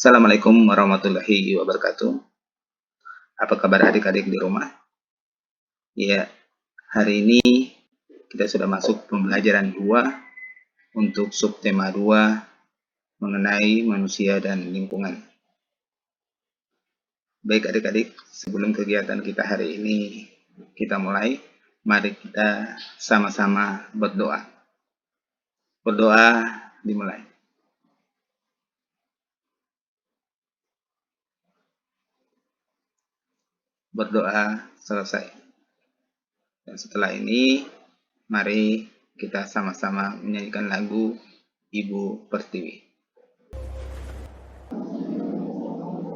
Assalamualaikum warahmatullahi wabarakatuh. Apa kabar adik-adik di rumah? Ya, hari ini kita sudah masuk pembelajaran 2 untuk subtema 2 mengenai manusia dan lingkungan. Baik adik-adik, sebelum kegiatan kita hari ini kita mulai, mari kita sama-sama berdoa. Berdoa dimulai. Berdoa selesai. Dan setelah ini, mari kita sama-sama menyanyikan lagu Ibu Pertiwi.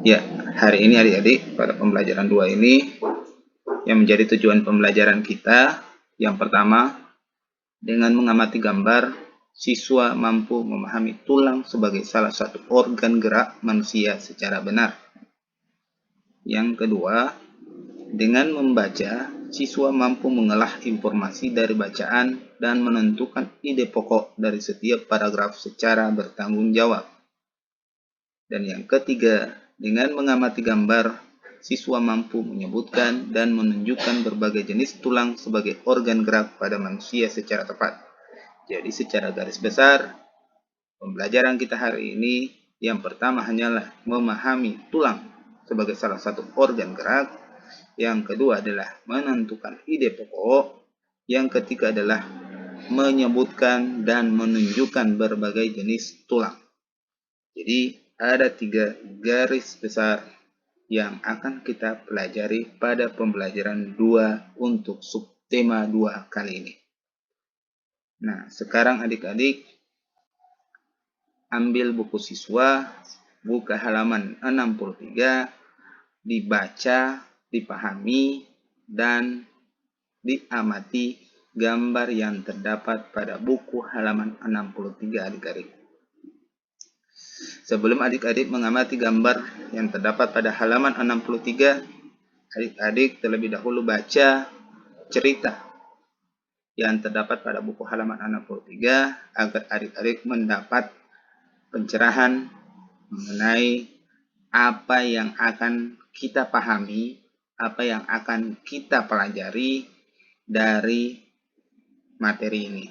Ya, hari ini adik-adik pada pembelajaran 2 ini yang menjadi tujuan pembelajaran kita, yang pertama, dengan mengamati gambar, siswa mampu memahami tulang sebagai salah satu organ gerak manusia secara benar. Yang kedua, dengan membaca, siswa mampu mengolah informasi dari bacaan dan menentukan ide pokok dari setiap paragraf secara bertanggung jawab. Dan yang ketiga, dengan mengamati gambar, siswa mampu menyebutkan dan menunjukkan berbagai jenis tulang sebagai organ gerak pada manusia secara tepat. Jadi secara garis besar, pembelajaran kita hari ini yang pertama hanyalah memahami tulang sebagai salah satu organ gerak. Yang kedua adalah menentukan ide pokok. Yang ketiga adalah menyebutkan dan menunjukkan berbagai jenis tulang. Jadi ada 3 garis besar yang akan kita pelajari pada pembelajaran 2 untuk subtema 2 kali ini. Nah, sekarang adik-adik ambil buku siswa, buka halaman 63, dibaca, dipahami, dan diamati gambar yang terdapat pada buku halaman 63 adik-adik. Sebelum adik-adik mengamati gambar yang terdapat pada halaman 63, adik-adik terlebih dahulu baca cerita yang terdapat pada buku halaman 63 agar adik-adik mendapat pencerahan mengenai apa yang akan kita pahami, apa yang akan kita pelajari dari materi ini.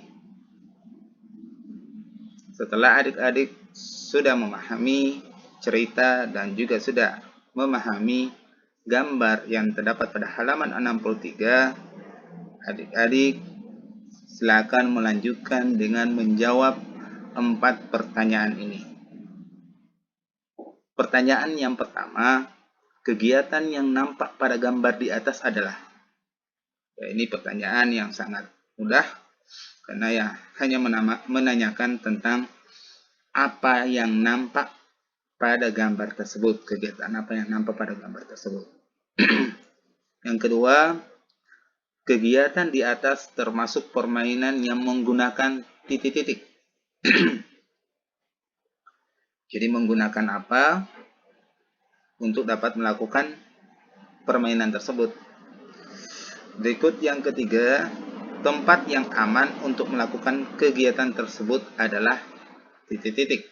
Setelah adik-adik sudah memahami cerita dan juga sudah memahami gambar yang terdapat pada halaman 63, adik-adik silakan melanjutkan dengan menjawab 4 pertanyaan ini. Pertanyaan yang pertama, kegiatan yang nampak pada gambar di atas adalah? Ya, ini pertanyaan yang sangat mudah karena ya hanya menanyakan tentang apa yang nampak pada gambar tersebut, kegiatan apa yang nampak pada gambar tersebut. Yang kedua, kegiatan di atas termasuk permainan yang menggunakan titik-titik. Jadi menggunakan apa untuk dapat melakukan permainan tersebut. Berikut yang ketiga, tempat yang aman untuk melakukan kegiatan tersebut adalah titik-titik.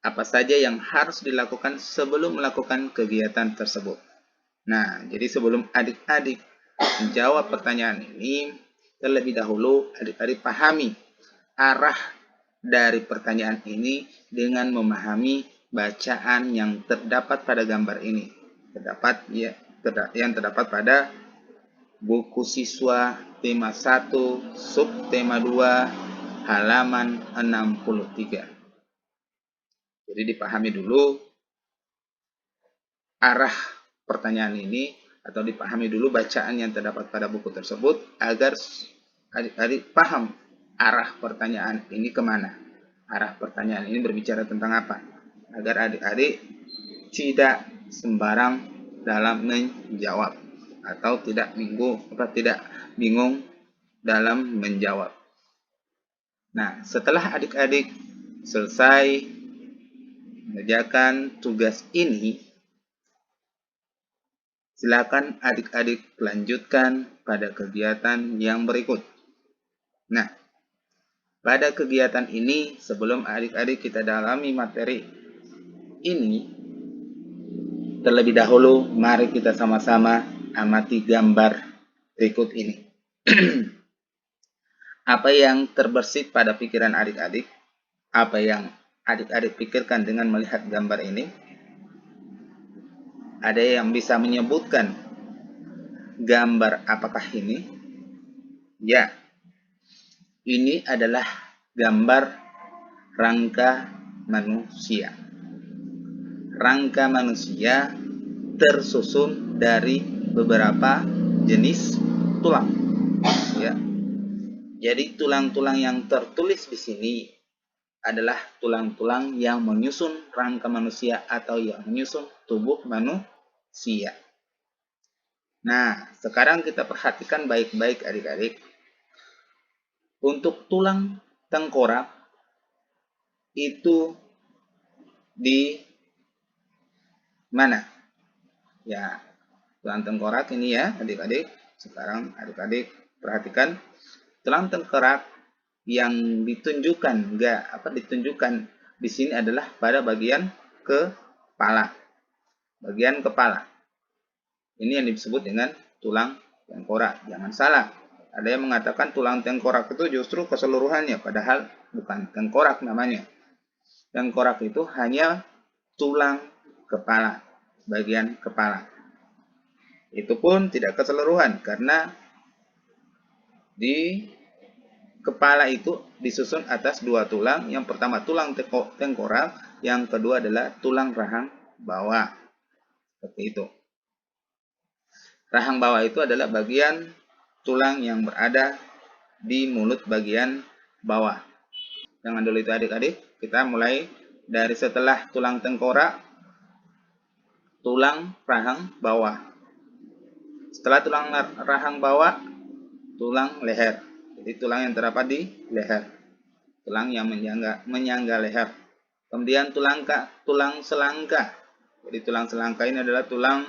Apa saja yang harus dilakukan sebelum melakukan kegiatan tersebut? Nah, jadi sebelum adik-adik menjawab pertanyaan ini, terlebih dahulu adik-adik pahami arah dari pertanyaan ini dengan memahami bacaan yang terdapat pada gambar ini. Yang terdapat pada buku siswa tema 1 subtema 2 halaman 63. Jadi dipahami dulu arah pertanyaan ini atau dipahami dulu bacaan yang terdapat pada buku tersebut agar adik-adik paham arah pertanyaan ini kemana. Arah pertanyaan ini berbicara tentang apa? Agar adik-adik tidak sembarang dalam menjawab atau tidak bingung dalam menjawab. Nah, setelah adik-adik selesai mengerjakan tugas ini, silakan adik-adik lanjutkan pada kegiatan yang berikut. Nah, pada kegiatan ini sebelum adik-adik kita dalami materi, ini, terlebih dahulu mari kita sama-sama amati gambar berikut ini. Apa yang terbersit pada pikiran adik-adik? Apa yang adik-adik pikirkan dengan melihat gambar ini? Ada yang bisa menyebutkan gambar apakah ini? Ya, ini adalah gambar rangka manusia. Rangka manusia tersusun dari beberapa jenis tulang. Ya. Jadi tulang-tulang yang tertulis di sini adalah tulang-tulang yang menyusun rangka manusia atau yang menyusun tubuh manusia. Nah, sekarang kita perhatikan baik-baik adik-adik. Untuk tulang tengkorak itu di mana? Ya, tulang tengkorak ini ya adik-adik. Sekarang adik-adik perhatikan tulang tengkorak yang ditunjukkan ditunjukkan di sini adalah pada bagian kepala. Bagian kepala. Ini yang disebut dengan tulang tengkorak. Jangan salah. Ada yang mengatakan tulang tengkorak itu justru keseluruhannya, padahal bukan tengkorak namanya. Tengkorak itu hanya tulang kepala, bagian kepala. Itu pun tidak keseluruhan karena di kepala itu disusun atas dua tulang. Yang pertama tulang tengkorak, yang kedua adalah tulang rahang bawah. Seperti itu. Rahang bawah itu adalah bagian tulang yang berada di mulut bagian bawah. Jangan dulu itu adik-adik. Kita mulai dari setelah tulang tengkorak, tulang rahang bawah. Setelah tulang rahang bawah, tulang leher. Jadi tulang yang terdapat di leher, tulang yang menyangga leher. Kemudian tulang selangka. Jadi tulang selangka ini adalah tulang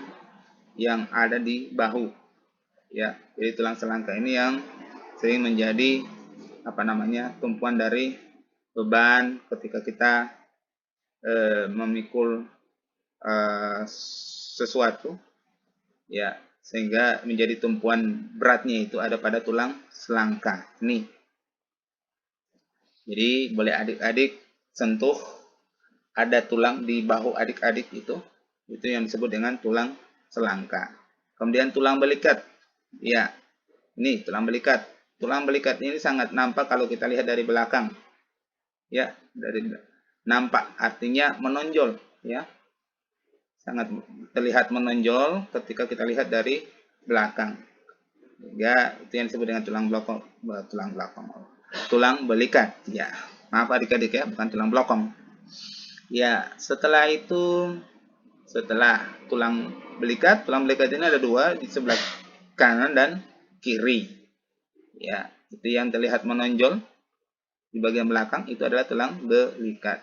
yang ada di bahu. Ya, jadi tulang selangka ini yang sering menjadi tumpuan dari beban ketika kita memikul sesuatu. Ya, sehingga menjadi tumpuan beratnya itu ada pada tulang selangka ini. Jadi boleh adik-adik sentuh, ada tulang di bahu adik-adik itu yang disebut dengan tulang selangka. Kemudian tulang belikat. Ya, ini tulang belikat. Tulang belikat ini sangat nampak kalau kita lihat dari belakang. Ya, dari nampak artinya menonjol, ya. Sangat terlihat menonjol ketika kita lihat dari belakang. Ya, itu yang disebut dengan tulang belikat. Ya, maaf adik-adik ya, bukan tulang belakang. Ya, setelah itu, setelah tulang belikat ini ada dua di sebelah kanan dan kiri. Ya, itu yang terlihat menonjol di bagian belakang itu adalah tulang belikat.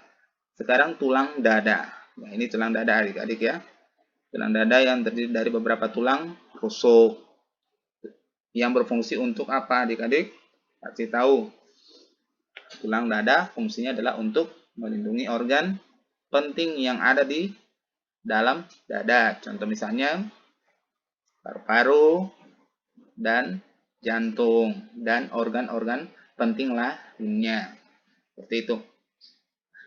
Sekarang tulang dada. Nah, ini tulang dada adik-adik ya. Tulang dada yang terdiri dari beberapa tulang rusuk. Yang berfungsi untuk apa adik-adik? Kasih tahu. Tulang dada fungsinya adalah untuk melindungi organ penting yang ada di dalam dada. Contoh misalnya paru-paru dan jantung dan organ-organ penting lainnya. Seperti itu.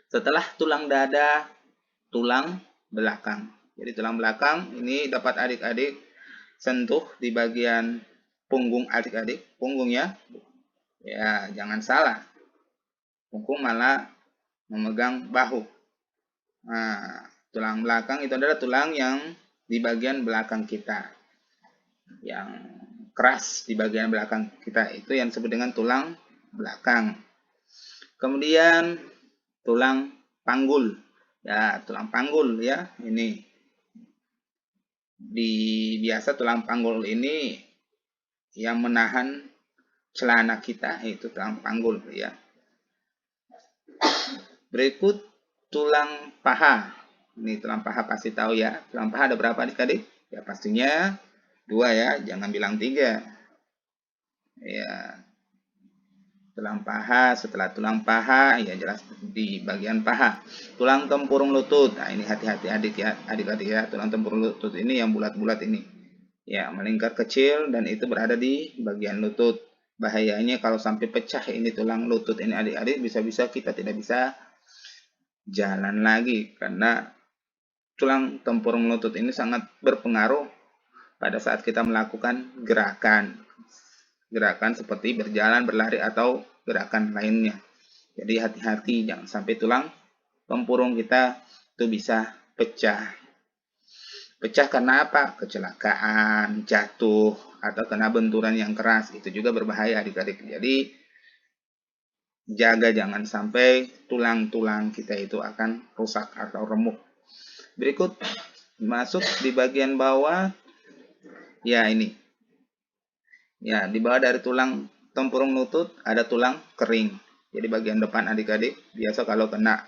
Setelah tulang dada, tulang belakang. Jadi tulang belakang ini dapat adik-adik sentuh di bagian punggung adik-adik. Punggung ya. Ya, jangan salah. Punggung malah memegang bahu. Nah, tulang belakang itu adalah tulang yang di bagian belakang kita. Yang keras di bagian belakang kita. Itu yang disebut dengan tulang belakang. Kemudian tulang panggul. Ya, tulang panggul ya. Ini. Biasa tulang panggul ini yang menahan celana kita, itu tulang panggul ya. Berikut tulang paha. Ini tulang paha pasti tahu ya. Tulang paha ada berapa adik-adik? Ya pastinya 2 ya, jangan bilang 3. Ya. tulang paha, setelah tulang paha, ya jelas di bagian paha. Tulang tempurung lutut, nah ini hati-hati adik-adik ya, tulang tempurung lutut ini yang bulat-bulat ini. Ya, melingkar kecil dan itu berada di bagian lutut. Bahayanya kalau sampai pecah ini tulang lutut ini adik-adik, bisa-bisa kita tidak bisa jalan lagi karena tulang tempurung lutut ini sangat berpengaruh pada saat kita melakukan gerakan seperti berjalan, berlari, atau gerakan lainnya. Jadi hati-hati jangan sampai tulang tempurung kita itu bisa pecah. Pecah karena apa? Kecelakaan, jatuh, atau kena benturan yang keras. Itu juga berbahaya adik-adik. Jadi jaga jangan sampai tulang-tulang kita itu akan rusak atau remuk. Berikut masuk di bagian bawah. Ya ini. Ya, di bawah dari tulang tempurung lutut ada tulang kering. Jadi bagian depan adik-adik biasa kalau kena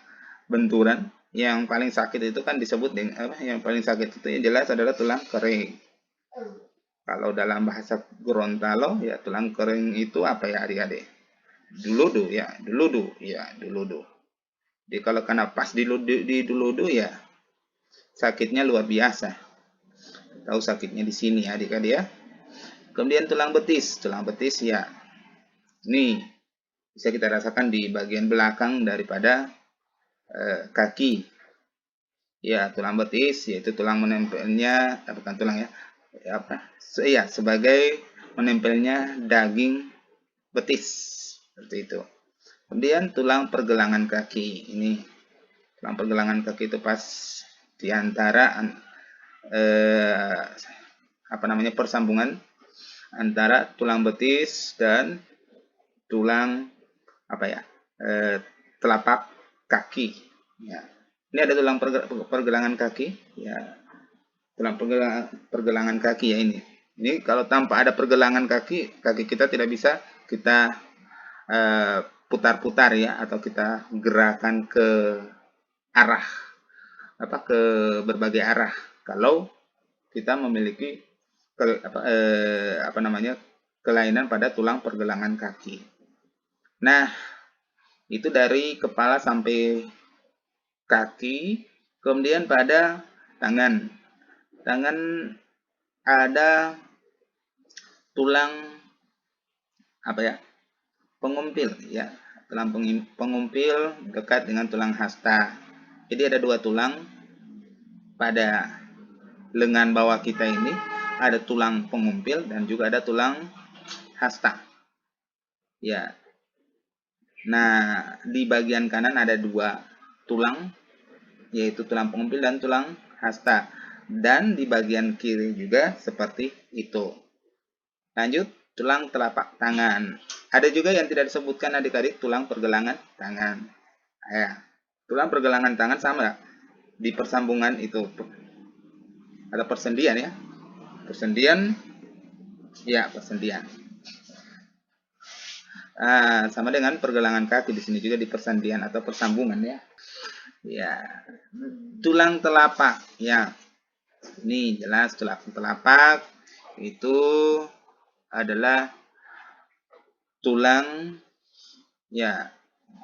benturan yang paling sakit itu kan disebut dengan yang paling sakit itu yang jelas adalah tulang kering. Kalau dalam bahasa Gorontalo ya tulang kering itu apa ya adik-adik? Duludu ya, duludu ya, duludu. Jadi kalau kena pas di duludu ya sakitnya luar biasa. Tahu sakitnya di sini adik-adik ya. Kemudian tulang betis ya. Ini bisa kita rasakan di bagian belakang daripada kaki. Ya, tulang betis yaitu tulang menempelnya, bukan tulang ya. Ya, sebagai menempelnya daging betis seperti itu. Kemudian tulang pergelangan kaki. Ini tulang pergelangan kaki itu pas di antara persambungan antara tulang betis dan tulang telapak kaki. Ya. Ini ada tulang pergelangan kaki. Ya, tulang pergelangan kaki ya ini. Ini kalau tanpa ada pergelangan kaki kita tidak bisa kita putar-putar ya atau kita gerakan ke arah ke berbagai arah. Kalau kita memiliki kelainan pada tulang pergelangan kaki. Nah, itu dari kepala sampai kaki. Kemudian pada tangan. Tangan ada tulang pengumpil ya. Tulang pengumpil dekat dengan tulang hasta. Jadi ada dua tulang pada lengan bawah kita ini, ada tulang pengumpil dan juga ada tulang hasta. Ya. Nah, di bagian kanan ada dua tulang, yaitu tulang pengumpil dan tulang hasta. Dan di bagian kiri juga seperti itu. Lanjut, tulang telapak tangan. Ada juga yang tidak disebutkan adik-adik, tulang pergelangan tangan. Ya, tulang pergelangan tangan sama di persambungan itu. Ada persendian ya. Persendian. Sama dengan pergelangan kaki di sini juga di persendian atau persambungan ya. Ya, tulang telapak ya. Ini jelas tulang telapak itu adalah tulang ya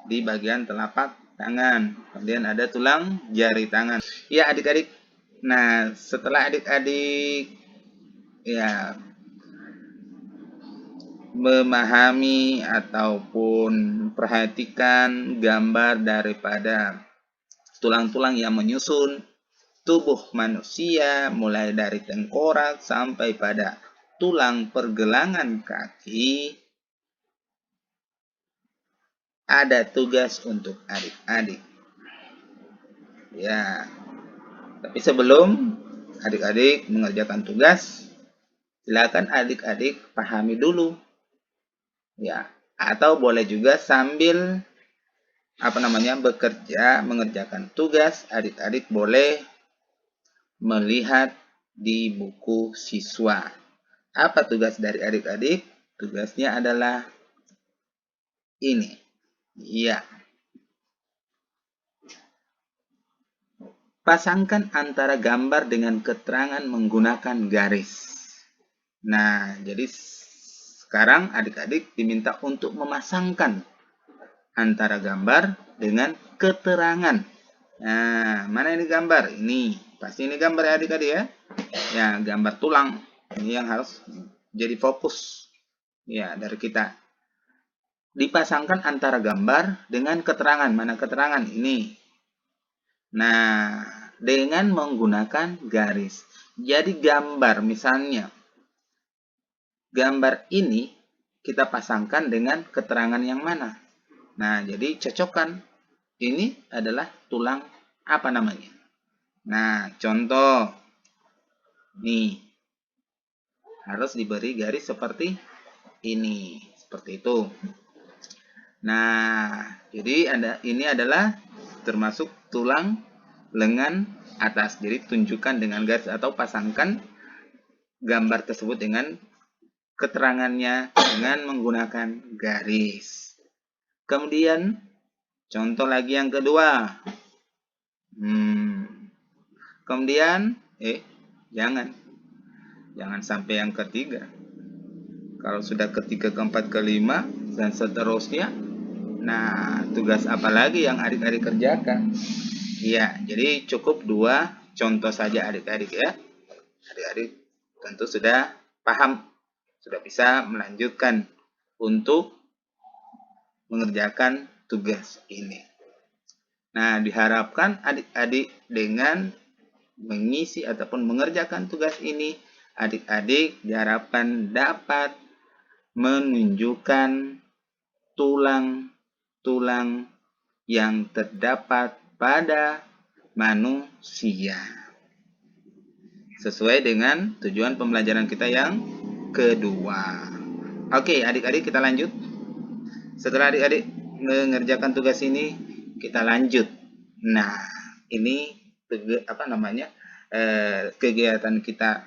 di bagian telapak tangan. Kemudian ada tulang jari tangan. Ya adik-adik. Nah, setelah adik-adik ya memahami ataupun perhatikan gambar daripada tulang-tulang yang menyusun tubuh manusia mulai dari tengkorak sampai pada tulang pergelangan kaki, ada tugas untuk adik-adik. Ya. Tapi sebelum adik-adik mengerjakan tugas, silakan adik-adik pahami dulu. Ya, atau boleh juga sambil bekerja mengerjakan tugas, adik-adik boleh melihat di buku siswa. Apa tugas dari adik-adik? Tugasnya adalah ini. Ya. Pasangkan antara gambar dengan keterangan menggunakan garis. Nah, jadi Sekarang adik-adik diminta untuk memasangkan antara gambar dengan keterangan. Nah, mana ini gambar? Ini, pasti ini gambar ya adik-adik ya. Ya, gambar tulang. Ini yang harus jadi fokus ya dari kita. Dipasangkan antara gambar dengan keterangan. Mana keterangan? Ini. Nah, dengan menggunakan garis. Jadi gambar misalnya. Gambar ini kita pasangkan dengan keterangan yang mana? Nah, jadi cocokkan. Ini adalah tulang apa namanya? Nah, contoh. Nih. Harus diberi garis seperti ini. Seperti itu. Nah, jadi ini adalah termasuk tulang lengan atas. Jadi tunjukkan dengan garis atau pasangkan gambar tersebut dengan keterangannya dengan menggunakan garis. Kemudian contoh lagi yang kedua. Kemudian jangan sampai yang ketiga. Kalau sudah ketiga, keempat, kelima dan seterusnya. Nah, tugas apa lagi yang adik-adik kerjakan? Ya, jadi cukup 2 contoh saja adik-adik ya. Adik-adik tentu sudah paham, sudah bisa melanjutkan untuk mengerjakan tugas ini. Nah, diharapkan adik-adik dengan mengisi ataupun mengerjakan tugas ini, adik-adik diharapkan dapat menunjukkan tulang-tulang yang terdapat pada manusia. Sesuai dengan tujuan pembelajaran kita yang kedua. Oke, adik-adik kita lanjut. Setelah adik-adik mengerjakan tugas ini, kita lanjut. Nah, ini kegiatan kita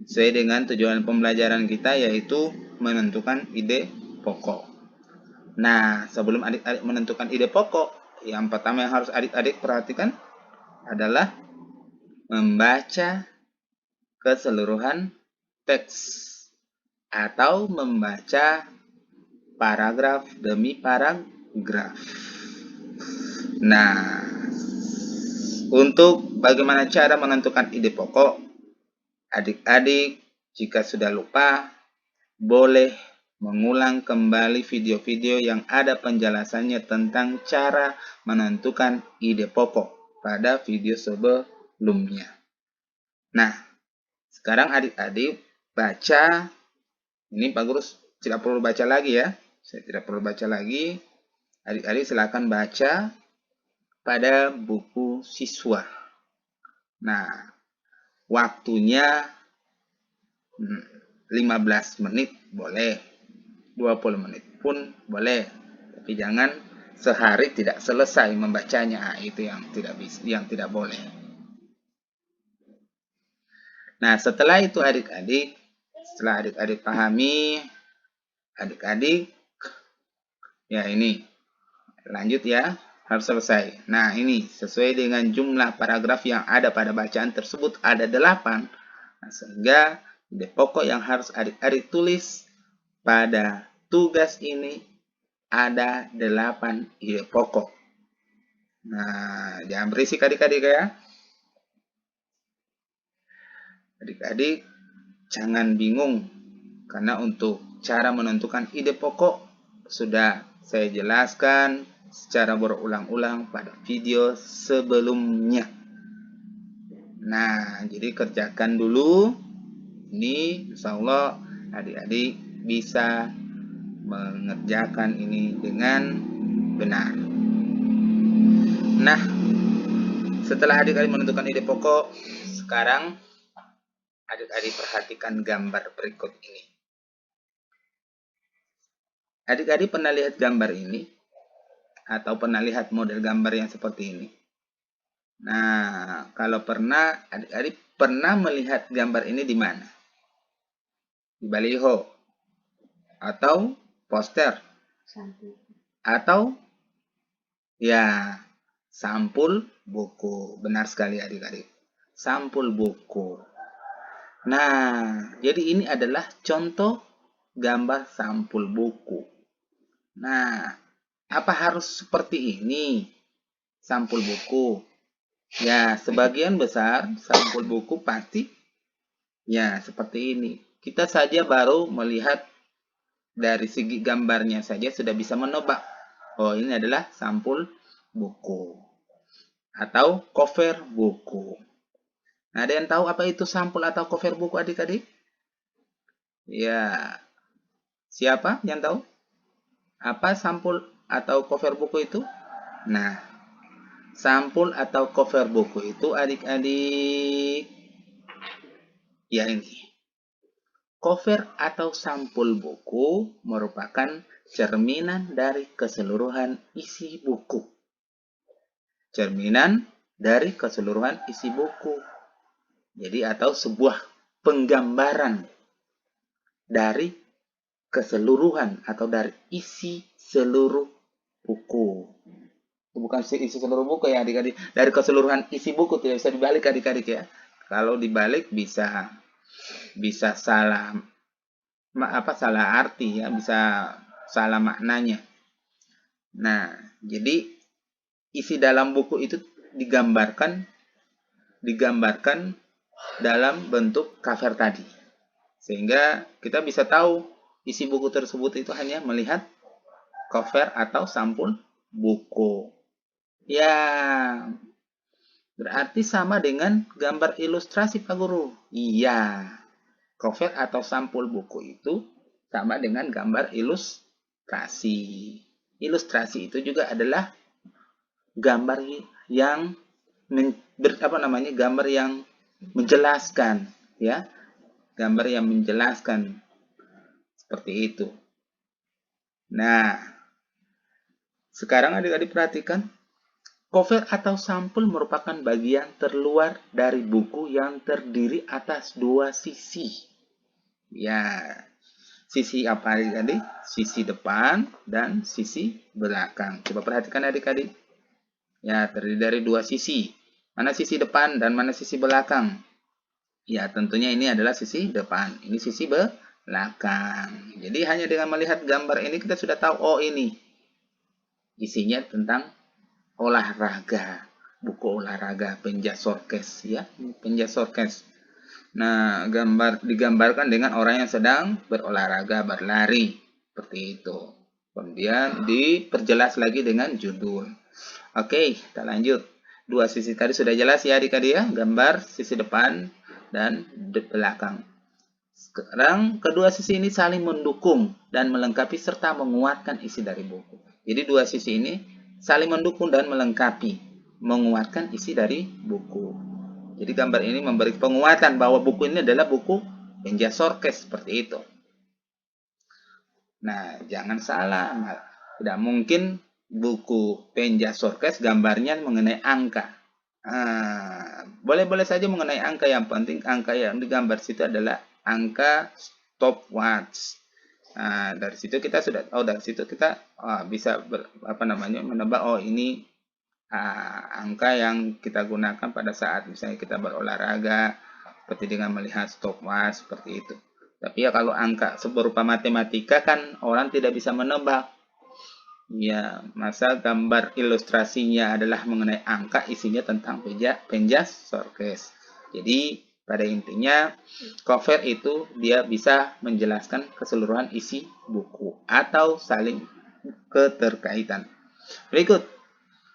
sesuai dengan tujuan pembelajaran kita, yaitu menentukan ide pokok. Nah, sebelum adik-adik menentukan ide pokok, yang pertama yang harus adik-adik perhatikan adalah membaca keseluruhan teks atau membaca paragraf demi paragraf. Nah, untuk bagaimana cara menentukan ide pokok, adik-adik jika sudah lupa, boleh mengulang kembali video-video yang ada penjelasannya tentang cara menentukan ide pokok pada video sebelumnya. Nah, sekarang adik-adik baca. Ini Pak Guru tidak perlu baca lagi ya. Saya tidak perlu baca lagi. Adik-adik silakan baca pada buku siswa. Nah, waktunya 15 menit boleh, 20 menit pun boleh, tapi jangan sehari tidak selesai membacanya. Itu yang tidak boleh. Nah, setelah itu setelah adik-adik pahami, adik-adik ya ini lanjut ya, harus selesai. Nah, ini sesuai dengan jumlah paragraf yang ada pada bacaan tersebut ada 8. Nah, sehingga ide pokok yang harus adik-adik tulis pada tugas ini ada 8 ide pokok. Nah, jangan berisik adik-adik ya. Adik-adik jangan bingung, karena untuk cara menentukan ide pokok sudah saya jelaskan secara berulang-ulang pada video sebelumnya. Nah, jadi kerjakan dulu. Ini insya Allah adik-adik bisa mengerjakan ini dengan benar. Nah, setelah adik-adik menentukan ide pokok, sekarang adik-adik perhatikan gambar berikut ini. Adik-adik pernah lihat gambar ini? Atau pernah lihat model gambar yang seperti ini? Nah, kalau pernah, adik-adik pernah melihat gambar ini di mana? Di baliho? Atau poster? Atau ya, sampul buku. Benar sekali adik-adik. Sampul buku. Nah, jadi ini adalah contoh gambar sampul buku. Nah, apa harus seperti ini sampul buku? Ya, sebagian besar sampul buku pasti ya seperti ini. Kita saja baru melihat dari segi gambarnya saja sudah bisa menebak. Oh, ini adalah sampul buku atau cover buku. Nah, ada yang tahu apa itu sampul atau cover buku adik-adik? Ya, siapa yang tahu? Apa sampul atau cover buku itu? Nah, sampul atau cover buku itu adik-adik, ya ini. Cover atau sampul buku merupakan cerminan dari keseluruhan isi buku. Cerminan dari keseluruhan isi buku. Jadi atau sebuah penggambaran dari keseluruhan atau dari isi seluruh buku. Bukan isi seluruh buku ya adik-adik. Dari keseluruhan isi buku, tidak bisa dibalik adik-adik ya. Kalau dibalik bisa salah salah arti ya, bisa salah maknanya. Nah, jadi isi dalam buku itu digambarkan dalam bentuk cover tadi. Sehingga kita bisa tahu isi buku tersebut itu hanya melihat cover atau sampul buku. Ya, berarti sama dengan gambar ilustrasi Pak Guru. Iya, cover atau sampul buku itu sama dengan gambar ilustrasi. Ilustrasi itu juga adalah gambar yang gambar yang menjelaskan, ya. Gambar yang menjelaskan seperti itu. Nah, sekarang adik-adik perhatikan, cover atau sampul merupakan bagian terluar dari buku yang terdiri atas dua sisi. Ya, sisi apa adik-adik? Sisi depan dan sisi belakang. Coba perhatikan adik-adik. Ya, terdiri dari dua sisi. Mana sisi depan dan mana sisi belakang? Ya, tentunya ini adalah sisi depan. Ini sisi belakang. Jadi hanya dengan melihat gambar ini kita sudah tahu, oh ini isinya tentang olahraga. Buku olahraga Penjas Shortcast ya, Penjas Shortcast. Nah, digambarkan dengan orang yang sedang berolahraga, berlari, seperti itu. Kemudian diperjelas lagi dengan judul. Oke, kita lanjut. Dua sisi tadi sudah jelas ya adik-adik ya, gambar sisi depan dan belakang. Sekarang kedua sisi ini saling mendukung dan melengkapi serta menguatkan isi dari buku. Jadi dua sisi ini saling mendukung dan melengkapi, menguatkan isi dari buku. Jadi gambar ini memberi penguatan bahwa buku ini adalah buku Penjas Shortcast seperti itu. Nah, jangan salah, tidak mungkin buku Penjas Shortcast gambarnya mengenai angka. Boleh-boleh saja mengenai angka, yang penting angka yang digambar situ adalah angka stopwatch. Dari situ kita sudah tahu, dari situ kita bisa menebak, oh ini angka yang kita gunakan pada saat misalnya kita berolahraga, seperti dengan melihat stopwatch seperti itu. Tapi ya kalau angka berupa matematika kan orang tidak bisa menebak. Ya, masa gambar ilustrasinya adalah mengenai angka, isinya tentang Penjas Shortcast. Jadi pada intinya cover itu dia bisa menjelaskan keseluruhan isi buku atau saling keterkaitan. Berikut,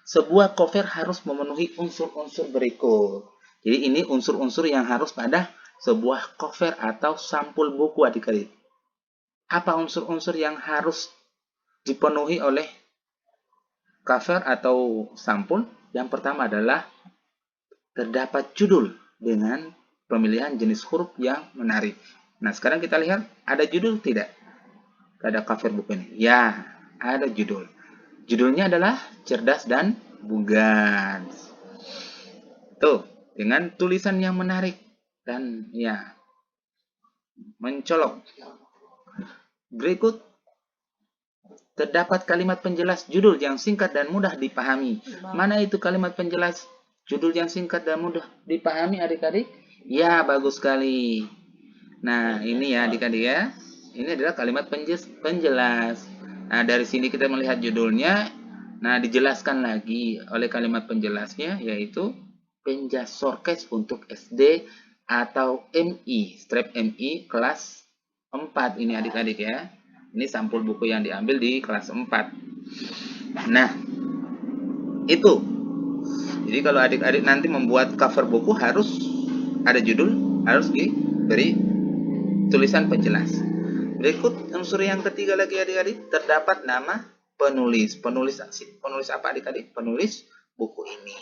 sebuah cover harus memenuhi unsur-unsur berikut. Jadi ini unsur-unsur yang harus pada sebuah cover atau sampul buku adik-adik. Apa unsur-unsur yang harus dipenuhi oleh cover atau sampul? Yang pertama adalah terdapat judul dengan pemilihan jenis huruf yang menarik. Nah, sekarang kita lihat, ada judul tidak pada cover buku ini? Ya, ada judul. Judulnya adalah Cerdas dan Bugar. Tuh, dengan tulisan yang menarik dan ya mencolok. Berikut, terdapat kalimat penjelas judul yang singkat dan mudah dipahami. Mana itu kalimat penjelas judul yang singkat dan mudah dipahami adik-adik? Ya, bagus sekali. Nah, ini ya adik-adik ya. Ini adalah kalimat penjelas. Nah, dari sini kita melihat judulnya. Nah, dijelaskan lagi oleh kalimat penjelasnya, yaitu penjas shortcase untuk SD atau MI, strap MI kelas 4 ini adik-adik ya. Ini sampul buku yang diambil di kelas 4. Nah, itu. Jadi kalau adik-adik nanti membuat cover buku harus ada judul, harus diberi tulisan penjelas. Berikut unsur yang ketiga lagi adik-adik, terdapat nama penulis. Penulis apa adik-adik? Penulis buku ini.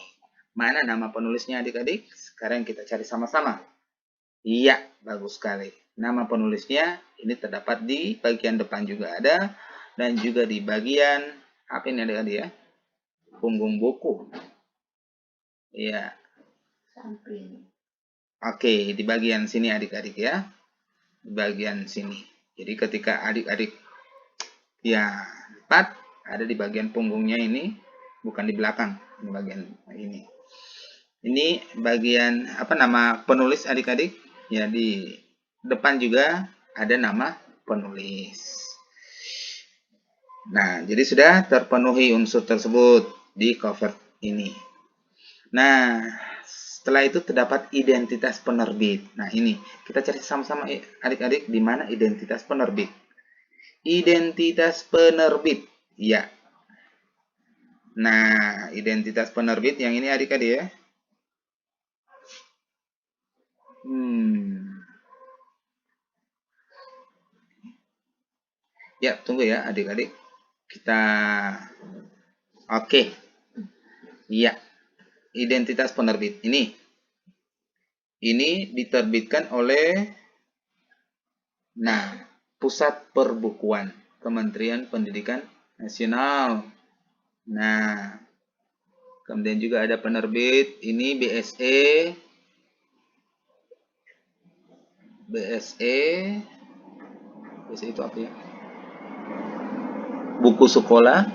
Mana nama penulisnya adik-adik? Sekarang kita cari sama-sama. Iya, bagus sekali. Nama penulisnya ini terdapat di bagian depan juga ada, dan juga di bagian apa ini adik-adik ya? Punggung buku. Iya. Samping. Oke, di bagian sini adik-adik ya. Di bagian sini. Jadi ketika adik-adik ya lipat, ada di bagian punggungnya ini, bukan di belakang, di bagian ini. Ini bagian apa nama penulis adik-adik? Ya di depan juga ada nama penulis. Nah, jadi sudah terpenuhi unsur tersebut di cover ini. Nah, setelah itu terdapat identitas penerbit. Nah, ini kita cari sama-sama adik-adik di mana identitas penerbit. Identitas penerbit. Ya. Nah, identitas penerbit yang ini adik-adik ya. Ya, tunggu ya adik-adik. Kita oke. Iya. Identitas penerbit ini. Ini diterbitkan oleh Pusat Perbukuan Kementerian Pendidikan Nasional. Nah, kemudian juga ada penerbit ini BSE. BSE itu apa ya? Buku sekolah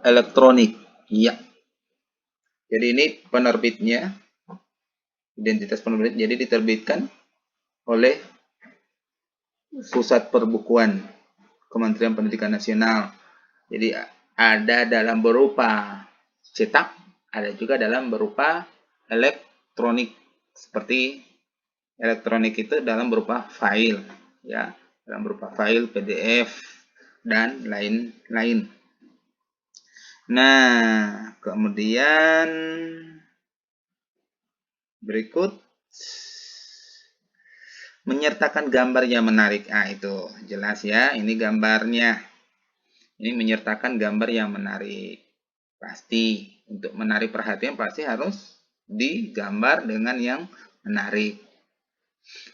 elektronik. Iya. Jadi ini penerbitnya, identitas penerbit, jadi diterbitkan oleh Pusat Perbukuan Kementerian Pendidikan Nasional. Jadi ada dalam berupa cetak, ada juga dalam berupa elektronik. Seperti elektronik itu dalam berupa file, ya, dalam berupa file PDF dan lain-lain. Nah, kemudian berikut menyertakan gambar yang menarik. Itu jelas ya, ini gambarnya. Ini menyertakan gambar yang menarik. Pasti untuk menarik perhatian pasti harus digambar dengan yang menarik.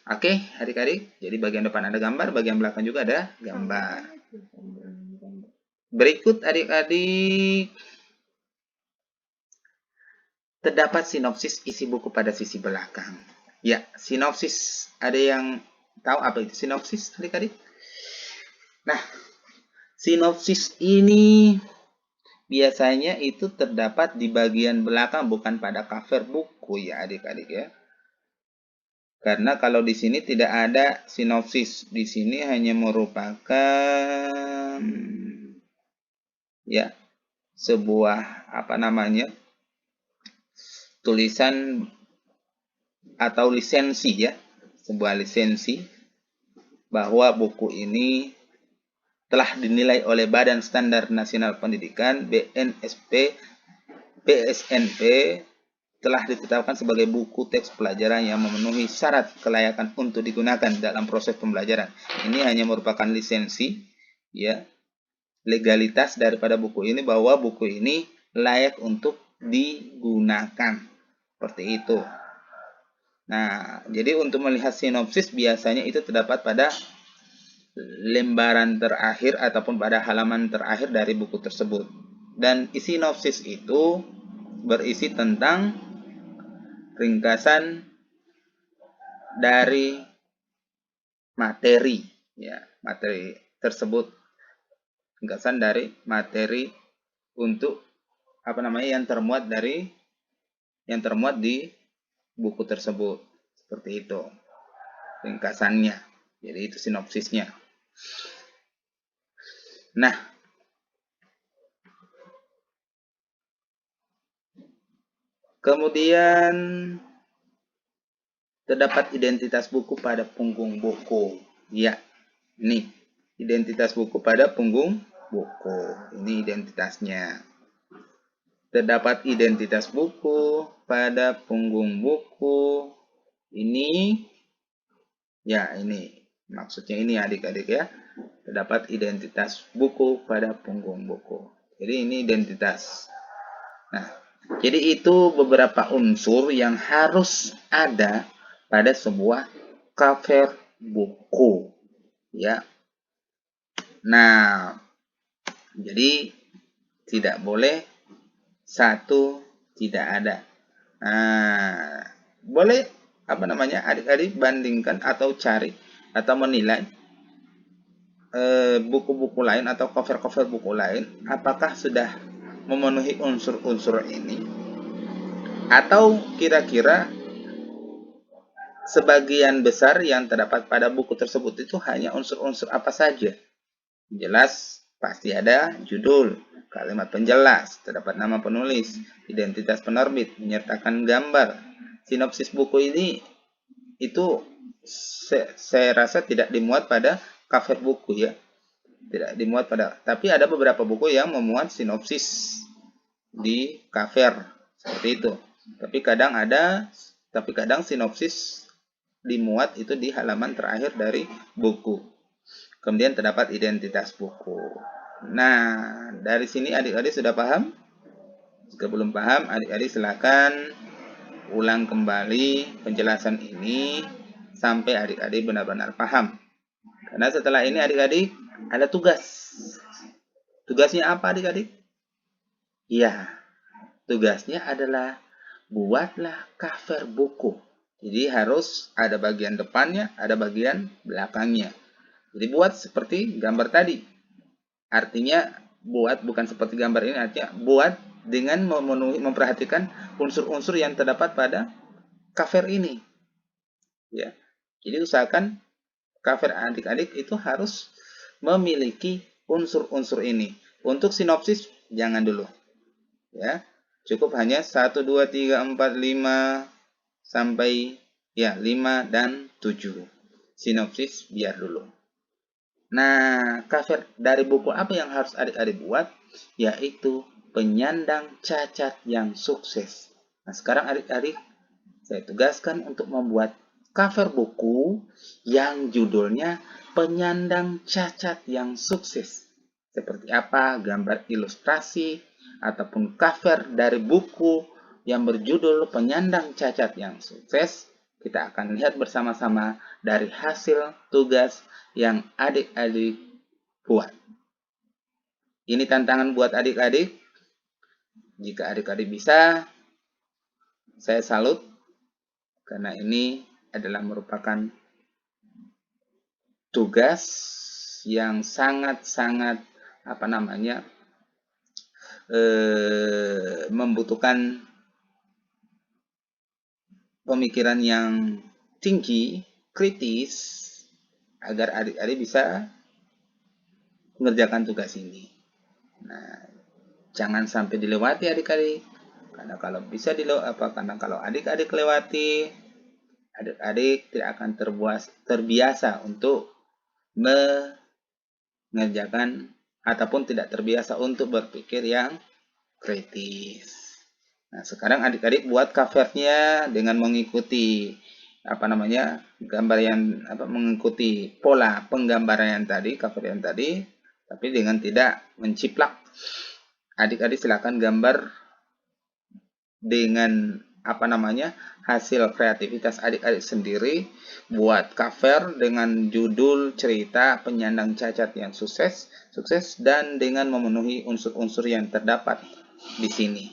Oke, adik-adik. Jadi bagian depan ada gambar, bagian belakang juga ada gambar. Berikut adik-adik, terdapat sinopsis isi buku pada sisi belakang. Ya, sinopsis. Ada yang tahu apa itu sinopsis adik-adik? Nah, sinopsis ini biasanya itu terdapat di bagian belakang, bukan pada cover buku ya adik-adik ya. Karena kalau di sini tidak ada sinopsis, di sini hanya merupakan ya sebuah apa namanya tulisan atau lisensi ya, sebuah lisensi bahwa buku ini telah dinilai oleh Badan Standar Nasional Pendidikan BNSP BSNP, telah ditetapkan sebagai buku teks pelajaran yang memenuhi syarat kelayakan untuk digunakan dalam proses pembelajaran. Ini hanya merupakan lisensi, ya, legalitas daripada buku ini bahwa buku ini layak untuk digunakan. Seperti itu. Nah, jadi untuk melihat sinopsis biasanya itu terdapat pada lembaran terakhir ataupun pada halaman terakhir dari buku tersebut. Dan isi sinopsis itu berisi tentang ringkasan dari materi, ya, materi tersebut, ringkasan dari materi untuk apa namanya yang termuat di buku tersebut. Seperti itu ringkasannya. Jadi itu sinopsisnya. Nah, kemudian terdapat identitas buku pada punggung buku. Ya, ini identitas buku pada punggung buku. Ini identitasnya. Terdapat identitas buku pada punggung buku. Ini, ya ini. Maksudnya ini adik-adik ya. Terdapat identitas buku pada punggung buku. Jadi ini identitas. Nah, jadi itu beberapa unsur yang harus ada pada sebuah cover buku. Ya. Nah, jadi tidak boleh satu tidak ada. Nah, boleh adik-adik bandingkan atau cari atau menilai buku-buku lain atau cover-cover buku lain apakah sudah memenuhi unsur-unsur ini, atau kira-kira sebagian besar yang terdapat pada buku tersebut itu hanya unsur-unsur apa saja. Jelas pasti ada judul, kalimat penjelas, terdapat nama penulis, identitas penerbit, menyertakan gambar. Sinopsis buku ini itu saya rasa tidak dimuat pada cover buku ya. Tidak dimuat pada, tapi ada beberapa buku yang memuat sinopsis di cover seperti itu. Tapi kadang sinopsis dimuat itu di halaman terakhir dari buku. Kemudian terdapat identitas buku. Nah, dari sini adik-adik sudah paham? Jika belum paham, adik-adik silakan ulang kembali penjelasan ini sampai adik-adik benar-benar paham. Karena setelah ini adik-adik ada tugas. Tugasnya apa adik-adik? Ya, tugasnya adalah buatlah cover buku. Jadi harus ada bagian depannya, ada bagian belakangnya. Jadi buat seperti gambar tadi. Artinya buat bukan seperti gambar ini, artinya buat dengan memperhatikan unsur-unsur yang terdapat pada cover ini. Ya. Jadi usahakan cover adik-adik itu harus memiliki unsur-unsur ini. Untuk sinopsis jangan dulu. Ya. Cukup hanya 1 2 3 4 5 sampai ya 5 dan 7. Sinopsis biar dulu. Nah, cover dari buku apa yang harus adik-adik buat? Yaitu penyandang cacat yang sukses. Nah, sekarang adik-adik saya tugaskan untuk membuat cover buku yang judulnya penyandang cacat yang sukses. Seperti apa gambar ilustrasi ataupun cover dari buku yang berjudul penyandang cacat yang sukses. Kita akan lihat bersama-sama dari hasil tugas yang adik-adik buat. Ini tantangan buat adik-adik. Jika adik-adik bisa, saya salut. Karena ini adalah merupakan tugas yang sangat-sangat membutuhkan pemikiran yang tinggi, kritis, agar adik-adik bisa mengerjakan tugas ini. Nah, jangan sampai dilewati adik-adik. Karena kalau kalau adik-adik lewati, adik-adik tidak akan terbiasa untuk mengerjakan ataupun tidak terbiasa untuk berpikir yang kritis. Nah, sekarang adik-adik buat covernya dengan mengikuti gambar yang mengikuti pola penggambaran yang tadi, cover yang tadi, tapi dengan tidak menciplak. Adik-adik silakan gambar dengan hasil kreativitas adik-adik sendiri, buat cover dengan judul cerita penyandang cacat yang sukses dan dengan memenuhi unsur-unsur yang terdapat di sini.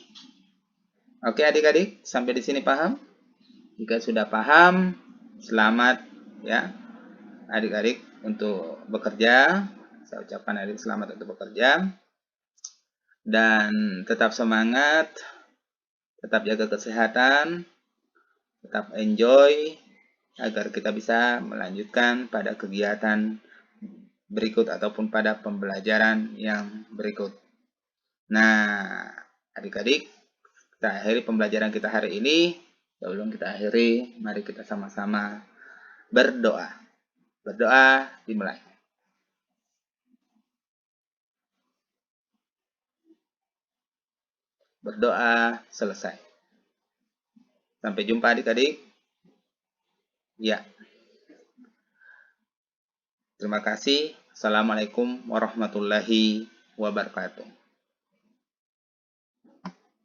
Oke adik-adik, sampai di sini paham? Jika sudah paham, selamat ya adik-adik untuk bekerja. Saya ucapkan adik selamat untuk bekerja. Dan tetap semangat, tetap jaga kesehatan, tetap enjoy, agar kita bisa melanjutkan pada kegiatan berikut ataupun pada pembelajaran yang berikut. Nah, adik-adik, kita akhiri pembelajaran kita hari ini. Sebelum kita akhiri, mari kita sama-sama berdoa. Berdoa dimulai. Berdoa selesai. Sampai jumpa adik-adik. Ya. Terima kasih. Assalamualaikum warahmatullahi wabarakatuh.